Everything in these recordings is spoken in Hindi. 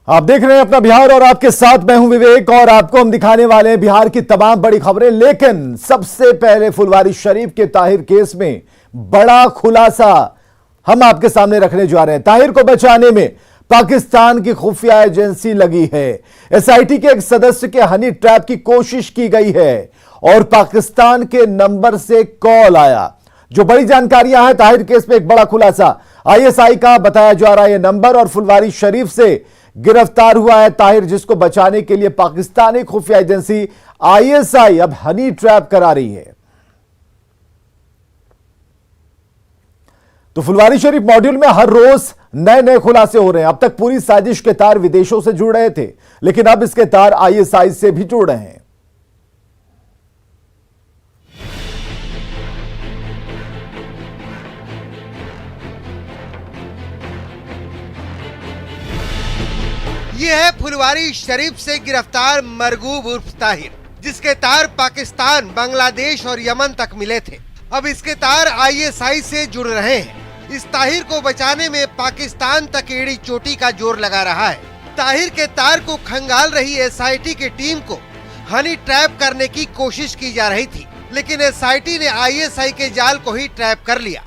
आप देख रहे हैं अपना बिहार और आपके साथ मैं हूं विवेक और आपको हम दिखाने वाले हैं बिहार की तमाम बड़ी खबरें। लेकिन सबसे पहले फुलवारी शरीफ के ताहिर केस में बड़ा खुलासा हम आपके सामने रखने जा रहे हैं। ताहिर को बचाने में पाकिस्तान की खुफिया एजेंसी लगी है। एसआईटी के एक सदस्य के हनी ट्रैप की कोशिश की गई है और पाकिस्तान के नंबर से कॉल आया। जो बड़ी जानकारियां हैं ताहिर केस में, एक बड़ा खुलासा आईएसआई का बताया जा रहा है। यह नंबर और फुलवारी शरीफ से गिरफ्तार हुआ है ताहिर, जिसको बचाने के लिए पाकिस्तानी खुफिया एजेंसी आईएसआई अब हनी ट्रैप करा रही है। तो फुलवारी शरीफ मॉड्यूल में हर रोज नए नए खुलासे हो रहे हैं। अब तक पूरी साजिश के तार विदेशों से जुड़ रहे थे, लेकिन अब इसके तार आईएसआई से भी जुड़ रहे हैं। ये है फुलवारी शरीफ से गिरफ्तार मरगूब उर्फ ताहिर, जिसके तार पाकिस्तान, बांग्लादेश और यमन तक मिले थे। अब इसके तार आईएसआई से जुड़ रहे हैं। इस ताहिर को बचाने में पाकिस्तान तक एड़ी चोटी का जोर लगा रहा है। ताहिर के तार को खंगाल रही एसआईटी की टीम को हनी ट्रैप करने की कोशिश की जा रही थी, लेकिन एसआईटी ने आईएसआई के जाल को ही ट्रैप कर लिया।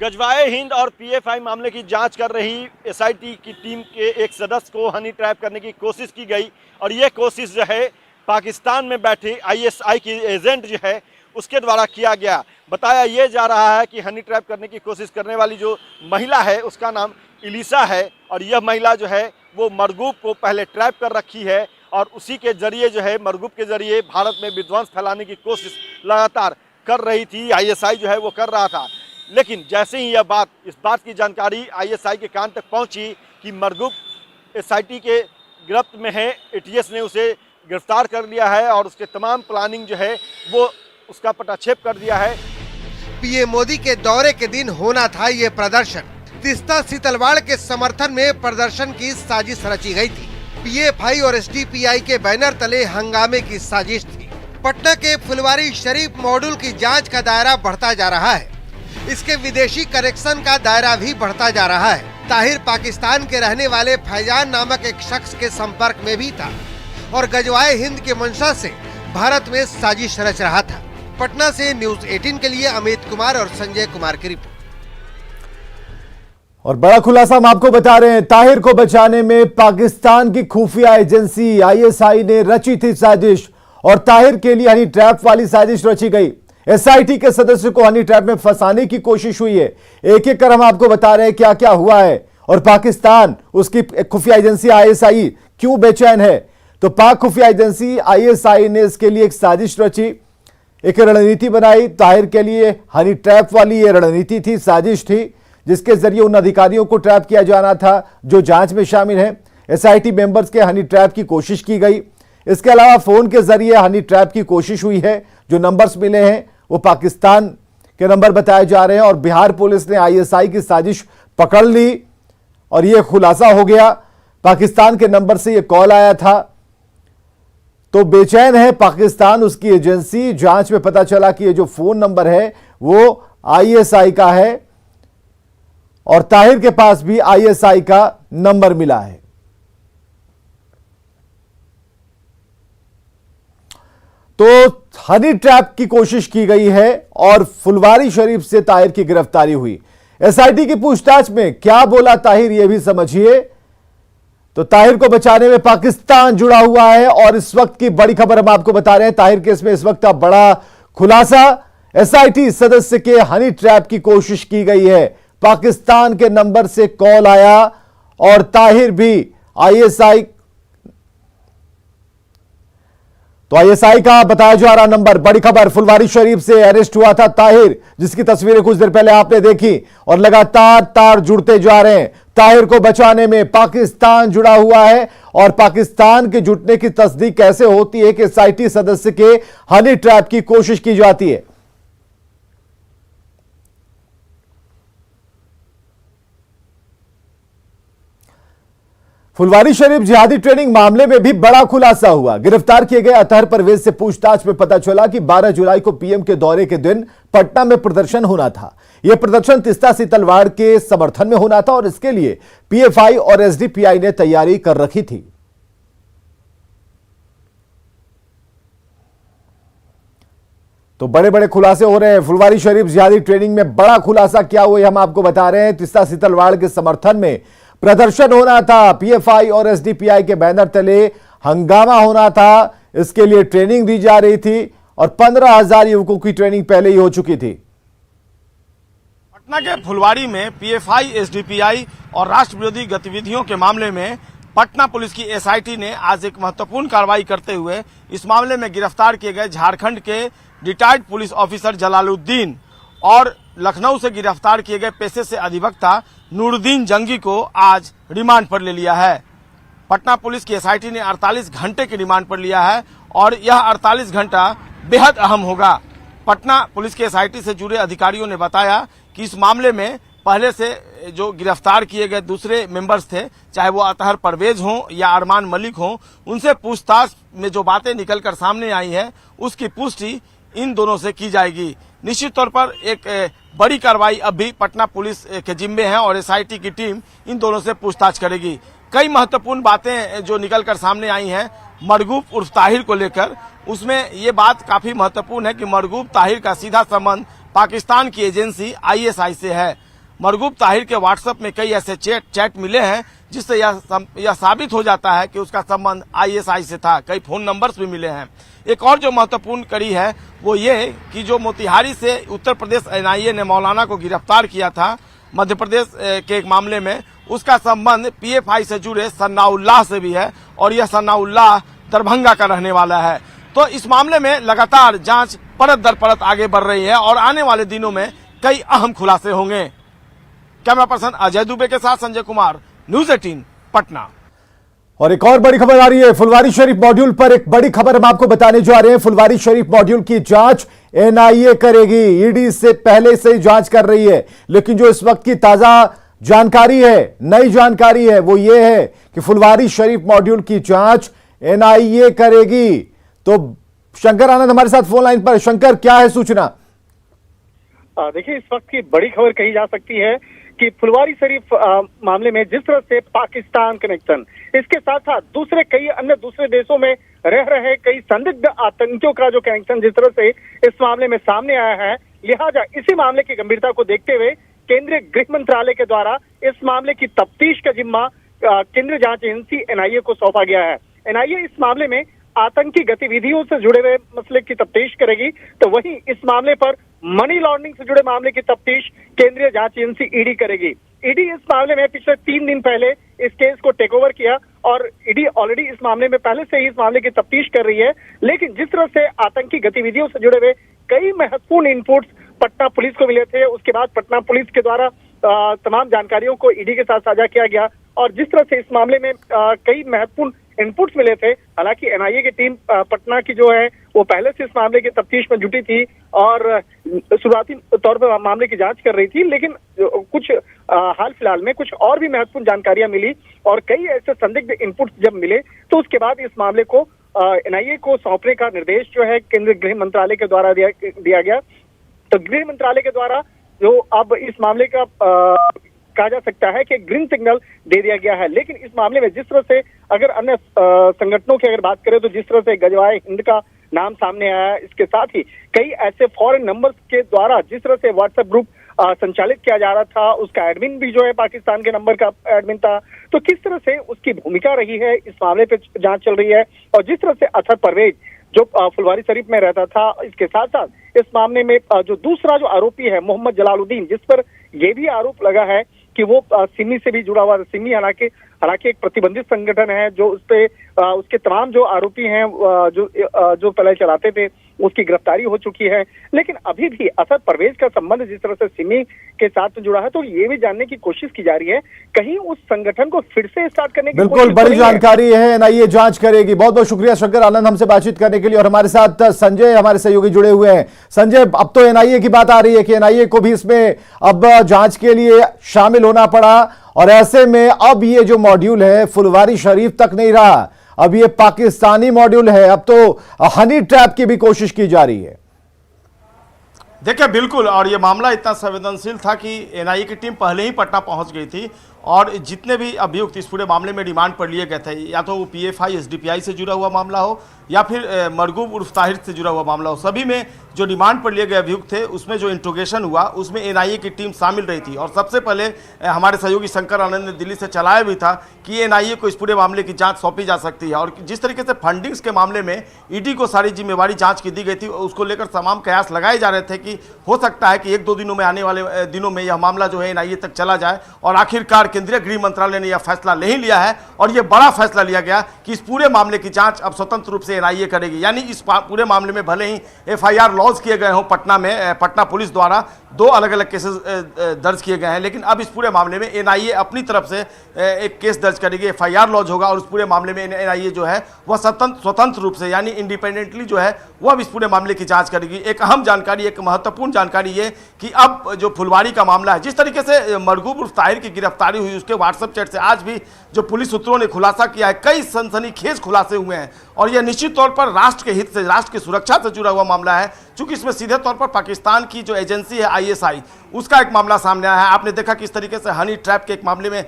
गजवाए हिंद और पीएफआई मामले की जांच कर रही एसआईटी की टीम के एक सदस्य को हनी ट्रैप करने की कोशिश की गई और ये कोशिश जो है पाकिस्तान में बैठे आईएसआई की एजेंट जो है उसके द्वारा किया गया। बताया ये जा रहा है कि हनी ट्रैप करने की कोशिश करने वाली जो महिला है उसका नाम इलिसा है और यह महिला जो है वो मरगूब को पहले ट्रैप कर रखी है और उसी के जरिए जो है मरगूब के जरिए भारत में विध्वंस फैलाने की कोशिश लगातार कर रही थी। आईएसआई जो है वो कर रहा था, लेकिन जैसे ही इस बात की जानकारी आईएसआई के कान तक पहुंची कि मरगूब एसआईटी के गिरफ्त में है, एटीएस ने उसे गिरफ्तार कर लिया है और उसके तमाम प्लानिंग जो है वो उसका पटाक्षेप कर दिया है। पीएम मोदी के दौरे के दिन होना था ये प्रदर्शन। तीस्ता सीतलवाड़ के समर्थन में प्रदर्शन की साजिश रची गई थी। पीएफआई और एसडीपीआई के बैनर तले हंगामे की साजिश थी। पटना के फुलवारी शरीफ मॉड्यूल की जांच का दायरा बढ़ता जा रहा है। इसके विदेशी कनेक्शन का दायरा भी बढ़ता जा रहा है। ताहिर पाकिस्तान के रहने वाले फैजान नामक एक शख्स के संपर्क में भी था और गजवाए हिंद के मंशा से भारत में साजिश रच रहा था। पटना से न्यूज 18 के लिए अमित कुमार और संजय कुमार की रिपोर्ट। और बड़ा खुलासा हम आपको बता रहे हैं, ताहिर को बचाने में पाकिस्तान की खुफिया एजेंसी आईएसआई ने रची थी साजिश और ताहिर के लिए हनी ट्रैप वाली साजिश रची गई। एसआईटी के सदस्य को हनी ट्रैप में फंसाने की कोशिश हुई है। एक एक कर हम आपको बता रहे हैं क्या क्या हुआ है और पाकिस्तान, उसकी खुफिया एजेंसी आईएसआई क्यों बेचैन है। तो पाक खुफिया एजेंसी आईएसआई ने इसके लिए एक साजिश रची, एक रणनीति बनाई। ताहिर के लिए हनी ट्रैप वाली ये रणनीति थी, साजिश थी, जिसके जरिए उन अधिकारियों को ट्रैप किया जाना था जो जांच में शामिल हैं। एसआईटी मेंबर्स के हनी ट्रैप की कोशिश की गई। इसके अलावा फोन के जरिए हनी ट्रैप की कोशिश हुई है। जो नंबर्स मिले हैं वो पाकिस्तान के नंबर बताए जा रहे हैं और बिहार पुलिस ने आईएसआई की साजिश पकड़ ली और यह खुलासा हो गया। पाकिस्तान के नंबर से यह कॉल आया था, तो बेचैन है पाकिस्तान, उसकी एजेंसी। जांच में पता चला कि यह जो फोन नंबर है वो आईएसआई का है और ताहिर के पास भी आईएसआई का नंबर मिला है। तो हनी ट्रैप की कोशिश की गई है और फुलवारी शरीफ से ताहिर की गिरफ्तारी हुई। एसआईटी की पूछताछ में क्या बोला ताहिर, यह भी समझिए। तो ताहिर को बचाने में पाकिस्तान जुड़ा हुआ है और इस वक्त की बड़ी खबर हम आपको बता रहे हैं। ताहिर केस में इस वक्त का बड़ा खुलासा, एसआईटी सदस्य के हनी ट्रैप की कोशिश की गई है। पाकिस्तान के नंबर से कॉल आया और ताहिर भी आईएसआई, तो आईएसआई का बताया जा रहा नंबर। बड़ी खबर, फुलवारी शरीफ से अरेस्ट हुआ था ताहिर, जिसकी तस्वीरें कुछ देर पहले आपने देखी और लगातार तार जुड़ते जा रहे हैं। ताहिर को बचाने में पाकिस्तान जुड़ा हुआ है और पाकिस्तान के जुटने की तस्दीक कैसे होती है कि एसआईटी सदस्य के हनी ट्रैप की कोशिश की जाती है। फुलवारी शरीफ जिहादी ट्रेनिंग मामले में भी बड़ा खुलासा हुआ। गिरफ्तार किए गए अतहर परवेज से पूछताछ में पता चला कि 12 जुलाई को पीएम के दौरे के दिन पटना में प्रदर्शन होना था। यह प्रदर्शन तीस्ता सीतलवाड़ के समर्थन में होना था और इसके लिए पीएफआई और एसडीपीआई ने तैयारी कर रखी थी। तो बड़े बड़े खुलासे हो रहे हैं। फुलवारी शरीफ जिहादी ट्रेनिंग में बड़ा खुलासा क्या हुआ हम आपको बता रहे हैं। तीस्ता सीतलवाड़ के समर्थन में प्रदर्शन होना था, पीएफआई और एसडीपीआई के बैनर तले हंगामा होना था, इसके लिए ट्रेनिंग दी जा रही थी और 15,000 युवकों की ट्रेनिंग पहले ही हो चुकी थी। पटना के फुलवारी में पीएफआई, एसडीपीआई और राष्ट्र विरोधी गतिविधियों के मामले में पटना पुलिस की एसआईटी ने आज एक महत्वपूर्ण कार्रवाई करते हुए इस मामले में गिरफ्तार किए गए झारखंड के रिटायर्ड पुलिस ऑफिसर जलालुद्दीन और लखनऊ से गिरफ्तार किए गए पेशे से अधिवक्ता नूरुद्दीन जंगी को आज रिमांड पर ले लिया है। पटना पुलिस की एसआईटी ने 48 घंटे के रिमांड पर लिया है और यह 48 घंटा बेहद अहम होगा। पटना पुलिस की एसआईटी से जुड़े अधिकारियों ने बताया कि इस मामले में पहले से जो गिरफ्तार किए गए दूसरे मेंबर्स थे, चाहे वो अतहर परवेज हों या अरमान मलिक हों, उनसे पूछताछ में जो बातें निकलकर सामने आई है उसकी पुष्टि इन दोनों से की जाएगी। निश्चित तौर पर एक बड़ी कार्रवाई अब भी पटना पुलिस के जिम्मे है और एसआईटी की टीम इन दोनों से पूछताछ करेगी। कई महत्वपूर्ण बातें जो निकलकर सामने आई हैं मरगूब उर्फ ताहिर को लेकर, उसमें ये बात काफी महत्वपूर्ण है कि मरगूब ताहिर का सीधा संबंध पाकिस्तान की एजेंसी आईएसआई से है। मरगूब ताहिर के व्हाट्सएप में कई ऐसे चैट मिले हैं जिससे यह साबित हो जाता है कि उसका संबंध आईएसआई से था। कई फोन नंबर्स भी मिले हैं। एक और जो महत्वपूर्ण कड़ी है वो ये कि जो मोतिहारी से उत्तर प्रदेश एनआईए ने मौलाना को गिरफ्तार किया था मध्य प्रदेश के एक मामले में, उसका संबंध पीएफआई से जुड़े सन्नाउल्लाह से भी है और यह सन्नाउल्लाह दरभंगा का रहने वाला है। तो इस मामले में लगातार जांच परत दर परत आगे बढ़ रही है और आने वाले दिनों में कई अहम खुलासे होंगे। कैमरा पर्सन अजय दुबे के साथ संजय कुमार, न्यूज़ 18 पटना। और एक और बड़ी खबर आ रही है फुलवारी शरीफ मॉड्यूल पर। एक बड़ी खबर हम आपको बताने जा रहे हैं। फुलवारी शरीफ मॉड्यूल की जांच एनआईए करेगी। ईडी से पहले से ही जांच कर रही है, लेकिन जो इस वक्त की ताजा जानकारी है, नई जानकारी है, वो ये है कि फुलवारी शरीफ मॉड्यूल की जांच एनआईए करेगी। तो शंकर आनंद हमारे साथ फोन लाइन पर। शंकर, क्या है सूचना? देखिए, इस वक्त की बड़ी खबर कही जा सकती है कि फुलवारी शरीफ मामले में जिस तरह से पाकिस्तान कनेक्शन, इसके साथ साथ कई अन्य दूसरे देशों में रह रहे कई संदिग्ध आतंकियों का जो कनेक्शन जिस तरह से इस मामले में सामने आया है, लिहाजा इसी मामले की गंभीरता को देखते हुए केंद्रीय गृह मंत्रालय के द्वारा इस मामले की तफ्तीश का जिम्मा केंद्रीय जांच एजेंसी एनआईए को सौंपा गया है। एनआईए इस मामले में आतंकी गतिविधियों से जुड़े हुए मसले की तफ्तीश करेगी, तो वहीं इस मामले पर मनी लॉन्ड्रिंग से जुड़े मामले की तफ्तीश केंद्रीय जांच एजेंसी ईडी करेगी। ईडी इस मामले में पिछले 3 दिन पहले इस केस को टेक ओवर किया और ईडी ऑलरेडी इस मामले में पहले से ही इस मामले की तफ्तीश कर रही है। लेकिन जिस तरह से आतंकी गतिविधियों से जुड़े हुए कई महत्वपूर्ण इनपुट्स पटना पुलिस को मिले थे, उसके बाद पटना पुलिस के द्वारा तमाम जानकारियों को ईडी के साथ साझा किया गया और जिस तरह से इस मामले में कई महत्वपूर्ण इनपुट्स मिले थे। हालांकि एनआईए की टीम पटना की जो है वो पहले से इस मामले की तफ्तीश में जुटी थी और शुरुआती तौर पर मामले की जांच कर रही थी, लेकिन कुछ हाल फिलहाल में कुछ और भी महत्वपूर्ण जानकारियां मिली और कई ऐसे संदिग्ध इनपुट्स जब मिले तो उसके बाद इस मामले को एनआईए को सौंपने का निर्देश जो है केंद्रीय गृह मंत्रालय के द्वारा दिया गया। तो गृह मंत्रालय के द्वारा जो अब इस मामले का कहा जा सकता है कि ग्रीन सिग्नल दे दिया गया है। लेकिन इस मामले में जिस तरह से अगर अन्य संगठनों की अगर बात करें तो जिस तरह से गजवाए हिंद का नाम सामने आया, इसके साथ ही कई ऐसे फॉरेन नंबर्स के द्वारा जिस तरह से व्हाट्सएप ग्रुप संचालित किया जा रहा था, उसका एडमिन भी जो है पाकिस्तान के नंबर का एडमिन था, तो किस तरह से उसकी भूमिका रही है इस मामले पे जांच चल रही है। और जिस तरह से अतहर परवेज जो फुलवारी शरीफ में रहता था, इसके साथ साथ इस मामले में जो दूसरा जो आरोपी है मोहम्मद जलालुद्दीन, जिस पर यह भी आरोप लगा है कि वो सिमी से भी जुड़ा हुआ है। सिमी हालांकि एक प्रतिबंधित संगठन है जो उसपे उसके तमाम जो आरोपी हैं जो पहले चलाते थे उसकी गिरफ्तारी हो चुकी है। लेकिन अभी भी असद परवेज का संबंध जिस तरह से सिमी के साथ जुड़ा है, तो ये भी जानने की कोशिश की जा रही है कहीं उस संगठन को फिर से स्टार्ट करने की बिल्कुल बड़ी जानकारी है, एनआईए जांच करेगी। बहुत बहुत शुक्रिया शंकर आनंद हमसे बातचीत करने के लिए। और हमारे साथ संजय हमारे सहयोगी जुड़े हुए हैं। संजय, अब तो एनआईए की बात आ रही है कि एनआईए को भी इसमें अब जांच के लिए शामिल होना पड़ा, और ऐसे में अब ये जो मॉड्यूल है फुलवारी शरीफ तक नहीं रहा, अब ये पाकिस्तानी मॉड्यूल है। अब तो हनी ट्रैप की भी कोशिश की जा रही है। देखिए बिल्कुल, और ये मामला इतना संवेदनशील था कि एनआईए की टीम पहले ही पटना पहुंच गई थी, और जितने भी अभियुक्त इस पूरे मामले में रिमांड पर लिए गए थे, या तो वो पीएफआई एसडीपीआई से जुड़ा हुआ मामला हो या फिर मरगूब उर्फ ताहिर से जुड़ा हुआ मामला हो, सभी में जो रिमांड पर लिए गए अभियुक्त थे उसमें जो इंट्रोगेशन हुआ उसमें एनआईए की टीम शामिल रही थी। और सबसे पहले हमारे सहयोगी शंकर आनंद ने दिल्ली से चलाया भी था कि एनआईए को इस पूरे मामले की जांच सौंपी जा सकती है, और जिस तरीके से फंडिंग्स के मामले में ईडी को सारी जिम्मेवारी जांच की दी गई थी, उसको लेकर तमाम कयास लगाए जा रहे थे कि हो सकता है कि 1-2 दिनों में, आने वाले दिनों में यह मामला जो है एनआईए तक चला जाए। और आखिरकार केंद्रीय गृह मंत्रालय ने यह फैसला नहीं लिया है, और यह बड़ा फैसला लिया गया कि इस पूरे मामले की जांच अब स्वतंत्र रूप से एनआईए करेगी। यानी इस पूरे मामले में भले ही एफआईआर लॉन्च किए गए हों पटना पुलिस द्वारा, 2 अलग-अलग केसेस दर्ज किए गए हैं, लेकिन अब इस पूरे मामले में एनआईए अपनी तरफ से एक केस दर्ज करेगी, एफआईआर लॉन्च होगा, और उस पूरे मामले में एनआईए जो है वह स्वतंत्र रूप से यानी इंडिपेंडेंटली जो है वह अब इस पूरे मामले की जांच करेगी। एक अहम जानकारी, एक महत्वपूर्ण जानकारी ये कि अब जो फुलवारी का मामला है, जिस तरीके से मरगूब उर्फ ताहिर की गिरफ्तारी हुई, उसके व्हाट्सएप चैट से आज भी जो पुलिस सूत्रों ने खुलासा किया है, कई सनसनीखेज खुलासे हुए हैं, और यह निश्चित तौर पर राष्ट्र के हित से, राष्ट्र की सुरक्षा से जुड़ा हुआ मामला है, क्योंकि इसमें सीधे तौर पर पाकिस्तान की जो एजेंसी है आईएसआई, उसका एक मामला सामने आया है। आपने देखा किस तरीके से हनी ट्रैप के एक मामले में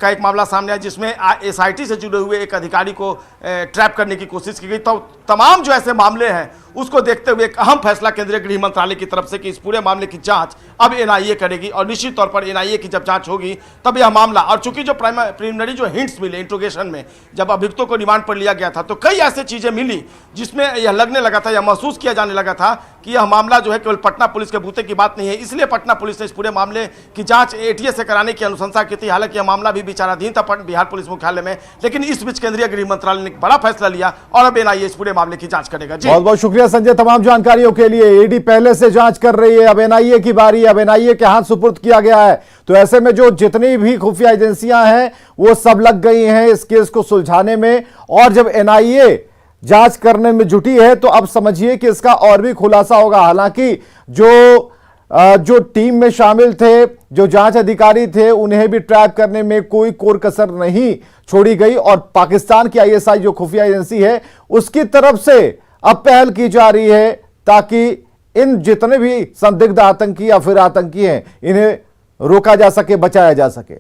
का एक मामला सामने आया, जिसमें एसआईटी से जुड़े हुए एक अधिकारी को ट्रैप करने की कोशिश की गई। तो तमाम जो ऐसे मामले हैं उसको देखते हुए एक अहम फैसला केंद्रीय गृह मंत्रालय की तरफ से कि इस पूरे मामले की जांच अब एनआईए करेगी, और निश्चित तौर पर एनआईए की जब जांच होगी तब यह मामला, और चूंकि जो प्रिलिमिनरी जो हिंट्स मिले इंट्रोगेशन में, जब अभियुक्तों को रिमांड पर लिया गया था, तो कई ऐसी चीजें मिली जिसमें यह लगने लगा था, यह महसूस किया जाने लगा था कि यह मामला जो है केवल पटना पुलिस के बूते की बात नहीं है। इसलिए पटना पुलिस ने इस पूरे मामले की जांच एटीए से कराने की अनुशंसा की थी। हालांकि यह मामला भी विचाराधीन था बिहार पुलिस मुख्यालय में, लेकिन इस बीच केंद्रीय गृह मंत्रालय ने बड़ा फैसला लिया, और अब एनआईए इस पूरे मामले की जांच करेगा। जी बहुत बहुत शुक्रिया संजय तमाम जानकारियों के लिए। ईडी पहले से जांच कर रही है, अब एनआईए की बारी, अब एनआईए के हाथ सुपुर्द किया गया है। तो ऐसे में जो जितनी भी खुफिया एजेंसियां हैं वो सब लग गई हैं इस केस को सुलझाने में, और जब एनआईए जांच करने में जुटी है तो अब समझिए कि इसका और भी खुलासा होगा। हालांकि जो टीम में शामिल थे, जो जांच अधिकारी थे, उन्हें भी ट्रैप करने में कोई कोर कसर नहीं छोड़ी गई, और पाकिस्तान की आईएसआई जो खुफिया एजेंसी है उसकी तरफ से अब पहल की जा रही है ताकि इन जितने भी संदिग्ध आतंकी या फिर आतंकी हैं इन्हें रोका जा सके, बचाया जा सके।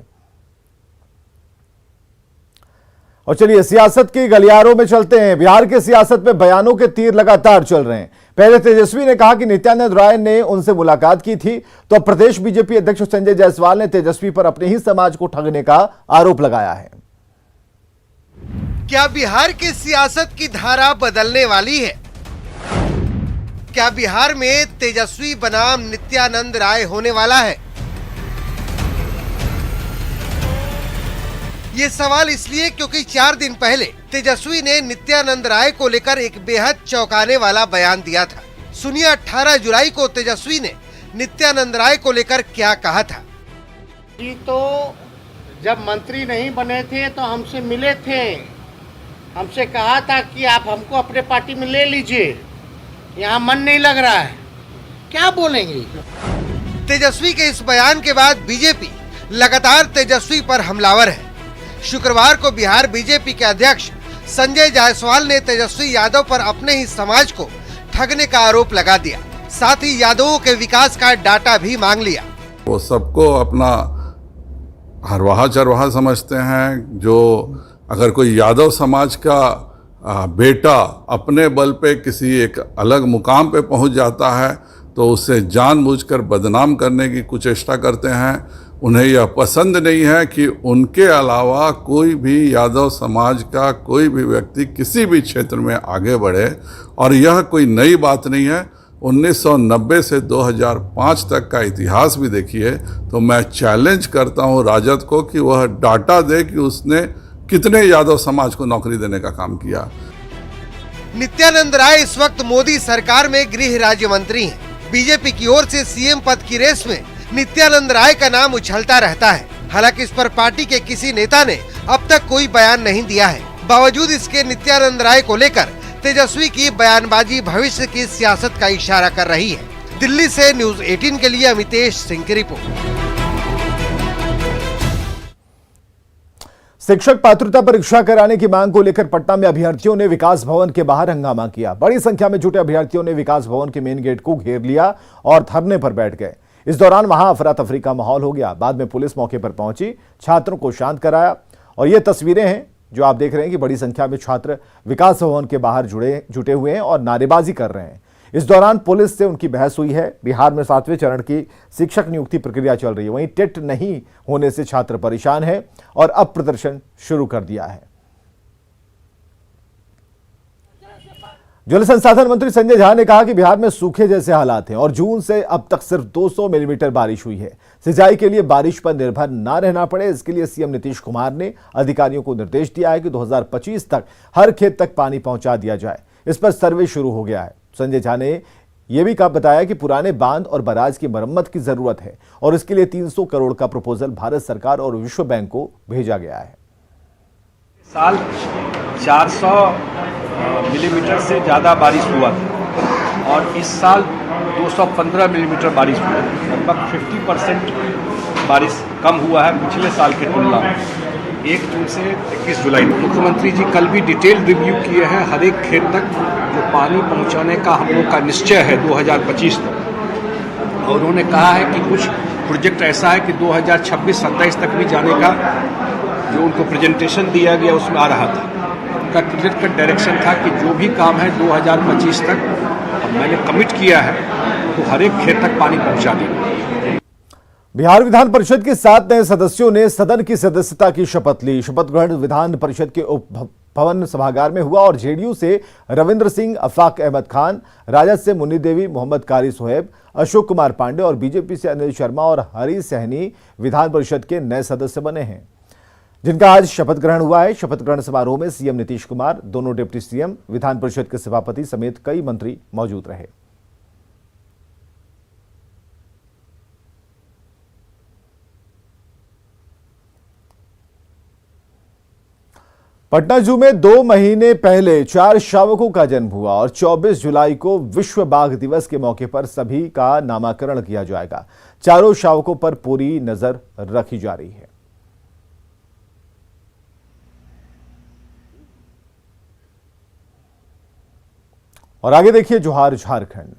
और चलिए सियासत की गलियारों में चलते हैं। बिहार की सियासत में बयानों के तीर लगातार चल रहे हैं। पहले तेजस्वी ने कहा कि नित्यानंद राय ने उनसे मुलाकात की थी, तो प्रदेश बीजेपी अध्यक्ष संजय जायसवाल ने तेजस्वी पर अपने ही समाज को ठगने का आरोप लगाया है। क्या बिहार की सियासत की धारा बदलने वाली है? क्या बिहार में तेजस्वी बनाम नित्यानंद राय होने वाला है? ये सवाल इसलिए क्योंकि 4 दिन पहले तेजस्वी ने नित्यानंद राय को लेकर एक बेहद चौंकाने वाला बयान दिया था। सुनिए 18 जुलाई को तेजस्वी ने नित्यानंद राय को लेकर क्या कहा था। जी तो जब मंत्री नहीं बने थे तो हमसे मिले थे, हमसे कहा था कि आप हमको अपने पार्टी में ले लीजिए, यहाँ मन नहीं लग रहा है, क्या बोलेंगे। तेजस्वी के इस बयान के बाद बीजेपी लगातार तेजस्वी पर हमलावर है। शुक्रवार को बिहार बीजेपी के अध्यक्ष संजय जायसवाल ने तेजस्वी यादव पर अपने ही समाज को ठगने का आरोप लगा दिया। साथ ही यादवों के विकास का डाटा भी मांग लिया। वो सबको अपना हरवाहा चरवाहा समझते हैं। जो अगर कोई यादव समाज का बेटा अपने बल पे किसी एक अलग मुकाम पे पहुंच जाता है तो उसे जानबूझकर बदनाम करने की कुचेष्टा करते हैं। उन्हें यह पसंद नहीं है कि उनके अलावा कोई भी यादव समाज का कोई भी व्यक्ति किसी भी क्षेत्र में आगे बढ़े। और यह कोई नई बात नहीं है। 1990 से 2005 तक का इतिहास भी देखिए तो मैं चैलेंज करता हूं राजद को कि वह डाटा दे कि उसने कितने यादव समाज को नौकरी देने का काम किया। नित्यानंद राय इस वक्त मोदी सरकार में गृह राज्य मंत्री हैं। बीजेपी की ओर से सीएम पद की रेस में नित्यानंद राय का नाम उछलता रहता है। हालांकि इस पर पार्टी के किसी नेता ने अब तक कोई बयान नहीं दिया है। बावजूद इसके नित्यानंद राय को लेकर तेजस्वी की बयानबाजी भविष्य की सियासत का इशारा कर रही है। दिल्ली से न्यूज़ 18 के लिए अमितेश सिंह की रिपोर्ट। शिक्षक पात्रता परीक्षा कराने की मांग को लेकर पटना में अभ्यर्थियों ने विकास भवन के बाहर हंगामा किया। बड़ी संख्या में जुटे अभ्यर्थियों ने विकास भवन के मेन गेट को घेर लिया और धरने पर बैठ गए। इस दौरान वहां अफरा तफरी का माहौल हो गया। बाद में पुलिस मौके पर पहुंची, छात्रों को शांत कराया। और ये तस्वीरें हैं जो आप देख रहे हैं कि बड़ी संख्या में छात्र विकास भवन के बाहर जुटे हुए हैं और नारेबाजी कर रहे हैं। इस दौरान पुलिस से उनकी बहस हुई है। बिहार में 7वें चरण की शिक्षक नियुक्ति प्रक्रिया चल रही है। वहीं टेट नहीं होने से छात्र परेशान हैं और अब प्रदर्शन शुरू कर दिया है। जल संसाधन मंत्री संजय झा ने कहा कि बिहार में सूखे जैसे हालात हैं और जून से अब तक सिर्फ 200 मिलीमीटर बारिश हुई है। सिंचाई के लिए बारिश पर निर्भर न रहना पड़े, इसके लिए सीएम नीतीश कुमार ने अधिकारियों को निर्देश दिया है कि 2025 तक हर खेत तक पानी पहुंचा दिया जाए। इस पर सर्वे शुरू हो गया है। संजय झा ने यह भी बताया कि पुराने बांध और बराज की मरम्मत की जरूरत है और इसके लिए 300 करोड़ का प्रपोजल भारत सरकार और विश्व बैंक को भेजा गया है। साल 400 मिलीमीटर से ज़्यादा बारिश हुआ था और इस साल 215 मिलीमीटर बारिश हुआ। लगभग 50% बारिश कम हुआ है पिछले साल के तुलना में। 1 जून से 21 जुलाई मुख्यमंत्री जी कल भी डिटेल रिव्यू किए हैं। हर एक खेत तक जो पानी पहुंचाने का हम लोग का निश्चय है 2025 तक, और उन्होंने कहा है कि कुछ प्रोजेक्ट ऐसा है कि 2026-27 तक भी जाने का जो उनको प्रेजेंटेशन दिया गया उसमें आ रहा था। उनका क्लियर कट डायरेक्शन था कि जो भी काम है 2025 तक अब मैंने कमिट किया है तो हर एक खेत तक पानी पहुंचा देंगे। बिहार विधान परिषद के 7 नए सदस्यों ने सदन की सदस्यता की शपथ ली। शपथ ग्रहण विधान परिषद के उप भवन सभागार में हुआ और जेडीयू से रविंद्र सिंह, अफाक अहमद खान, राजद से मुन्नी देवी, मोहम्मद कारी सोहेब, अशोक कुमार पांडे और बीजेपी से अनिल शर्मा और हरी सहनी विधान परिषद के नए सदस्य बने हैं, जिनका आज शपथ ग्रहण हुआ है। शपथ ग्रहण समारोह में सीएम नीतीश कुमार, दोनों डिप्टी सीएम, विधान परिषद के सभापति समेत कई मंत्री मौजूद रहे। पटना जू में 2 महीने पहले 4 शावकों का जन्म हुआ और 24 जुलाई को विश्व बाघ दिवस के मौके पर सभी का नामकरण किया जाएगा। चारों शावकों पर पूरी नजर रखी जा रही है। और आगे देखिए जोहार झारखंड।